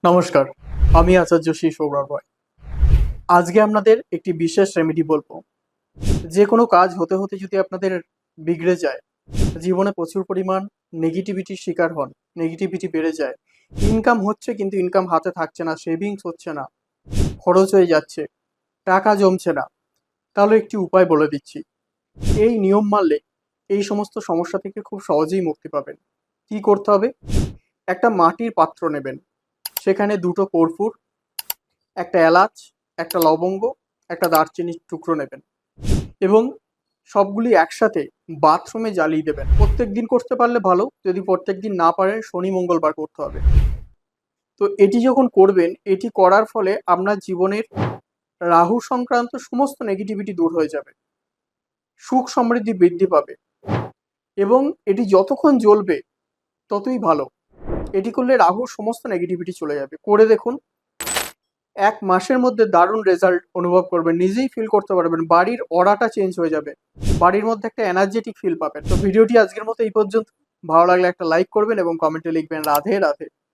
নমস্কার, আমি আচার্য শ্রী সৌরভ রয়। আজকে আপনাদের একটি বিশেষ রেমেডি বলবো। যে কোনো কাজ হতে হতে যদি আপনাদের বিগড়ে যায়, জীবনে প্রচুর পরিমাণ নেগেটিভিটির শিকার হন, নেগেটিভিটি বেড়ে যায়, ইনকাম হচ্ছে কিন্তু ইনকাম হাতে থাকছে না, সেভিংস হচ্ছে না, খরচ হয়ে যাচ্ছে, টাকা জমছে না, তাহলে একটি উপায় বলে দিচ্ছি। এই নিয়ম মানলে এই সমস্ত সমস্যা থেকে খুব সহজেই মুক্তি পাবেন। কি করতে হবে? একটা মাটির পাত্র নেবেন, সেখানে দুটো কর্পূর, একটা এলাচ, একটা লবঙ্গ, একটা দারচিনির টুকরো নেবেন এবং সবগুলি একসাথে বাথরুমে জ্বালিয়ে দেবেন। প্রত্যেক দিন করতে পারলে ভালো, যদি প্রত্যেক দিন না পারেন শনি মঙ্গলবার করতে হবে। তো এটি যখন করবেন, এটি করার ফলে আপনার জীবনের রাহু সংক্রান্ত সমস্ত নেগেটিভিটি দূর হয়ে যাবে, সুখ সমৃদ্ধি বৃদ্ধি পাবে এবং এটি যতক্ষণ জ্বলবে ততই ভালো। এটি করলে রাহুর সমস্ত নেগেটিভিটি চলে যাবে। করে দেখুন, 1 মাসের মধ্যে দারুণ রেজাল্ট অনুভব করবেন, নিজেই ফিল করতে পারবেন, বাড়ির অরাটা চেঞ্জ হয়ে যাবে, বাড়ির মধ্যে একটা এনার্জেটিক ফিল পাবেন। তো ভিডিওটি আজকের মতো এই পর্যন্ত। ভালো লাগলে একটা লাইক করবেন এবং কমেন্টে লিখবেন রাধে রাধে।